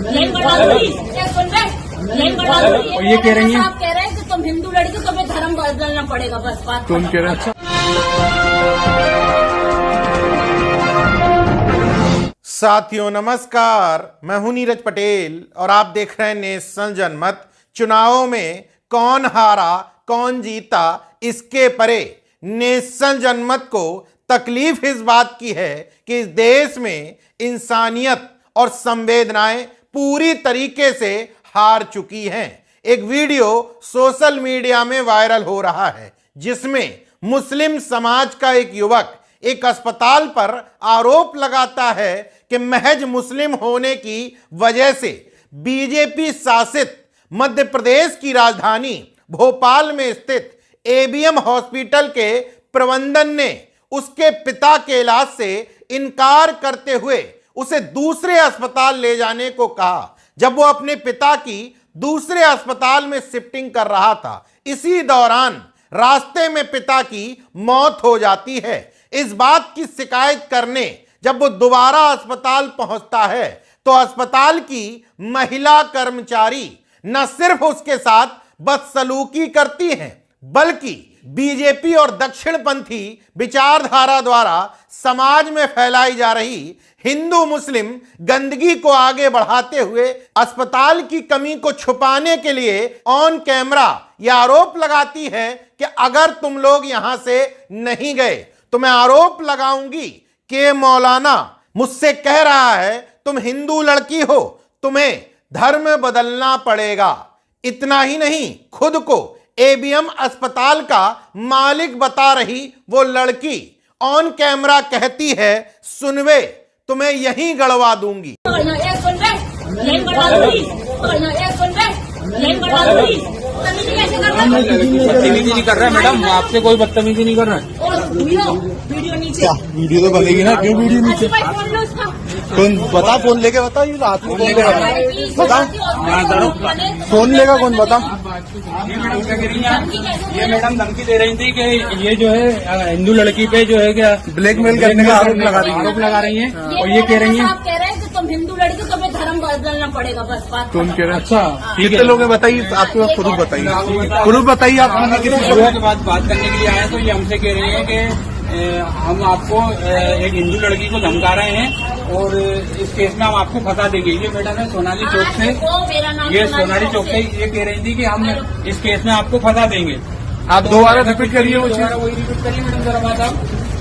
ये कह रही हैं, आप कह रहे हैं कि तुम हिंदू लड़की हो, तुम्हें धर्म बदलना पड़ेगा, बस बात। तुम कह रहे अच्छा। साथियों नमस्कार, मैं हूं नीरज पटेल और आप देख रहे हैं नेशन जनमत। चुनावों में कौन हारा कौन जीता इसके परे नेशन जनमत को तकलीफ इस बात की है कि इस देश में इंसानियत और संवेदनाएं पूरी तरीके से हार चुकी हैं। एक वीडियो सोशल मीडिया में वायरल हो रहा है जिसमें मुस्लिम समाज का एक युवक एक अस्पताल पर आरोप लगाता है कि महज मुस्लिम होने की वजह से बीजेपी शासित मध्य प्रदेश की राजधानी भोपाल में स्थित एबीएम हॉस्पिटल के प्रबंधन ने उसके पिता के इलाज से इनकार करते हुए उसे दूसरे अस्पताल ले जाने को कहा। जब वो अपने पिता की दूसरे अस्पताल में शिफ्टिंग कर रहा था, इसी दौरान रास्ते में पिता की मौत हो जाती है। इस बात की शिकायत करने जब वो दोबारा अस्पताल पहुंचता है तो अस्पताल की महिला कर्मचारी न सिर्फ उसके साथ बदसलूकी करती हैं बल्कि बीजेपी और दक्षिणपंथी विचारधारा द्वारा समाज में फैलाई जा रही हिंदू मुस्लिम गंदगी को आगे बढ़ाते हुए अस्पताल की कमी को छुपाने के लिए ऑन कैमरा यह आरोप लगाती है कि अगर तुम लोग यहां से नहीं गए तो मैं आरोप लगाऊंगी कि मौलाना मुझसे कह रहा है तुम हिंदू लड़की हो, तुम्हें धर्म बदलना पड़ेगा। इतना ही नहीं, खुद को एबीएम अस्पताल का मालिक बता रही वो लड़की ऑन कैमरा कहती है, सुनवे तुम्हें यहीं गड़वा दूंगी। बदतमीजी नहीं कर रहा है मैडम, आपसे कोई बदतमीजी नहीं कर रहा है। वीडियो नीचे, वीडियो तो बनेगी ना, क्यों वीडियो नीचे? कौन बता, फोन लेके बता, ये हाथ में फोन लेगा बता, फोन लेगा कौन बता। ये मैडम धमकी दे रही थी कि ये जो है हिंदू लड़की पे जो है क्या ब्लैकमेल करने का आरोप लगा रही हैं और ये कह रही हैं आप कह रहे हैं कि तुम हिंदू लड़की हो, तुम्हें धर्म बदलना पड़ेगा, बस बात। तुम कह रहे अच्छा कितने लोग हैं बताइए, आपके पास प्रूफ बताइए, प्रूफ बताइए आप किसी के बाद बात करने के लिए आए तो ये हमसे कह रही है कि हम आपको एक हिंदू लड़की को धमका रहे हैं और इस केस में हम आपको फंसा देंगे। ये मैडम है सोनाली चौक से, ये सोनाली चौक से ये कह रही थी कि हम इस केस में आपको फंसा देंगे। आप दोबारा रिपीट करिए, वो वही रिपीट करिए मैडम जरा बात आप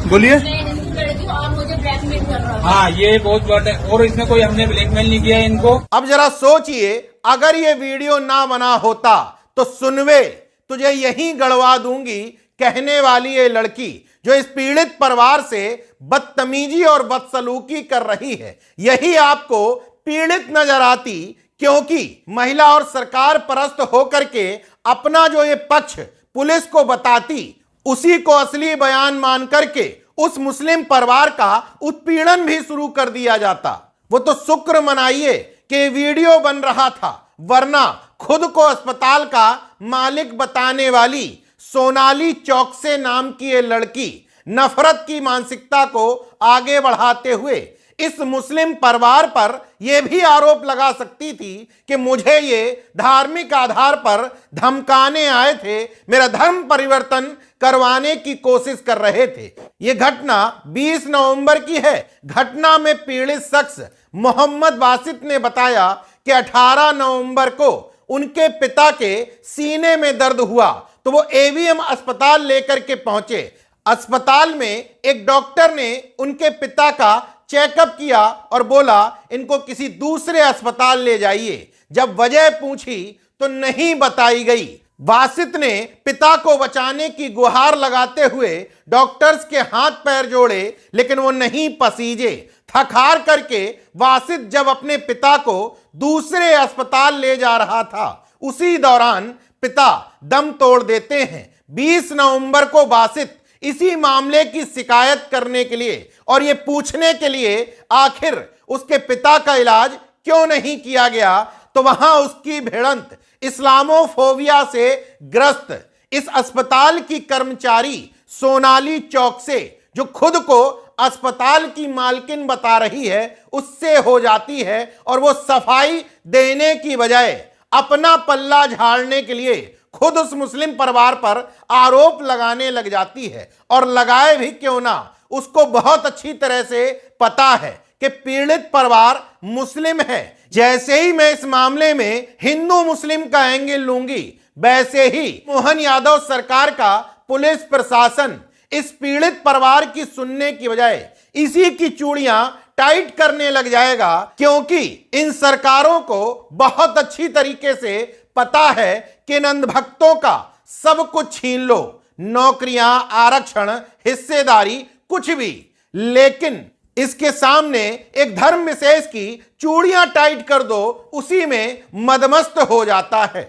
बोलिए। मुझे ब्लैकमेल कर रहा है। हाँ, ये बहुत बात है और इसमें कोई हमने ब्लैकमेल नहीं किया है इनको। अब जरा सोचिए, अगर ये वीडियो ना बना होता तो सुनवे तुझे यहीं गड़वा दूंगी कहने वाली ये लड़की जो इस पीड़ित परिवार से बदतमीजी और बदसलूकी कर रही है, यही आपको पीड़ित नजर आती क्योंकि महिला और सरकार परस्त होकर के अपना जो ये पक्ष पुलिस को बताती, उसी को असली बयान मान करके उस मुस्लिम परिवार का उत्पीड़न भी शुरू कर दिया जाता। वो तो शुक्र मनाइए कि वीडियो बन रहा था, वरना खुद को अस्पताल का मालिक बताने वाली सोनाली चौकसे नाम की ये लड़की नफरत की मानसिकता को आगे बढ़ाते हुए इस मुस्लिम परिवार पर यह भी आरोप लगा सकती थी कि मुझे ये धार्मिक आधार पर धमकाने आए थे, मेरा धर्म परिवर्तन करवाने की कोशिश कर रहे थे। यह घटना 20 नवंबर की है। घटना में पीड़ित शख्स मोहम्मद वासित ने बताया कि 18 नवंबर को उनके पिता के सीने में दर्द हुआ तो वो एबीएम अस्पताल लेकर के पहुंचे। अस्पताल में एक डॉक्टर ने उनके पिता का चेकअप किया और बोला इनको किसी दूसरे अस्पताल ले जाइए। जब वजह पूछी तो नहीं बताई गई। वासित ने पिता को बचाने की गुहार लगाते हुए डॉक्टर्स के हाथ पैर जोड़े, लेकिन वो नहीं पसीजे। थक हार करके वासित जब अपने पिता को दूसरे अस्पताल ले जा रहा था, उसी दौरान पिता दम तोड़ देते हैं। 20 नवंबर को वासित इसी मामले की शिकायत करने के लिए और ये पूछने के लिए आखिर उसके पिता का इलाज क्यों नहीं किया गया, तो वहां उसकी भिड़ंत इस्लामोफोबिया से ग्रस्त इस अस्पताल की कर्मचारी सोनाली चौक से, जो खुद को अस्पताल की मालकिन बता रही है उससे हो जाती है और वो सफाई देने की बजाय अपना पल्ला झाड़ने के लिए खुद उस मुस्लिम परिवार पर आरोप लगाने लग जाती है। और लगाए भी क्यों ना, उसको बहुत अच्छी तरह से पता है कि पीड़ित परिवार मुस्लिम है। जैसे ही मैं इस मामले में हिंदू मुस्लिम का एंगल लूंगी, वैसे ही मोहन यादव सरकार का पुलिस प्रशासन इस पीड़ित परिवार की सुनने की बजाय इसी की चूड़ियां टाइट करने लग जाएगा, क्योंकि इन सरकारों को बहुत अच्छी तरीके से पता है कि इन अंधभक्तों का सब कुछ छीन लो, नौकरियां, आरक्षण, हिस्सेदारी, कुछ भी, लेकिन इसके सामने एक धर्म विशेष की चूड़ियां टाइट कर दो, उसी में मदमस्त हो जाता है।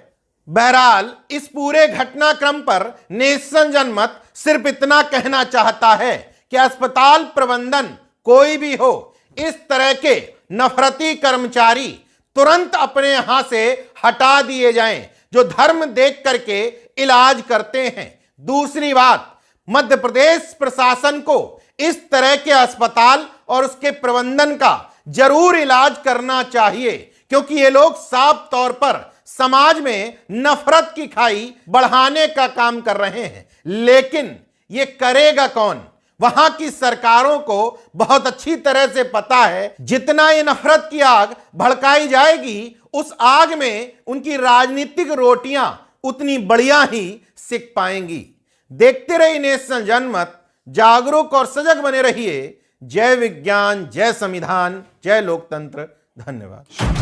बहरहाल इस पूरे घटनाक्रम पर नेशन जनमत सिर्फ इतना कहना चाहता है कि अस्पताल प्रबंधन कोई भी हो, इस तरह के नफरती कर्मचारी तुरंत अपने यहां से हटा दिए जाएं जो धर्म देख करके इलाज करते हैं। दूसरी बात, मध्य प्रदेश प्रशासन को इस तरह के अस्पताल और उसके प्रबंधन का जरूर इलाज करना चाहिए, क्योंकि ये लोग साफ तौर पर समाज में नफरत की खाई बढ़ाने का काम कर रहे हैं। लेकिन ये करेगा कौन? वहां की सरकारों को बहुत अच्छी तरह से पता है, जितना ये नफरत की आग भड़काई जाएगी, उस आग में उनकी राजनीतिक रोटियां उतनी बढ़िया ही सिक पाएंगी। देखते रहिए नेशन जनमत, जागरूक और सजग बने रहिए। जय विज्ञान, जय संविधान, जय लोकतंत्र। धन्यवाद।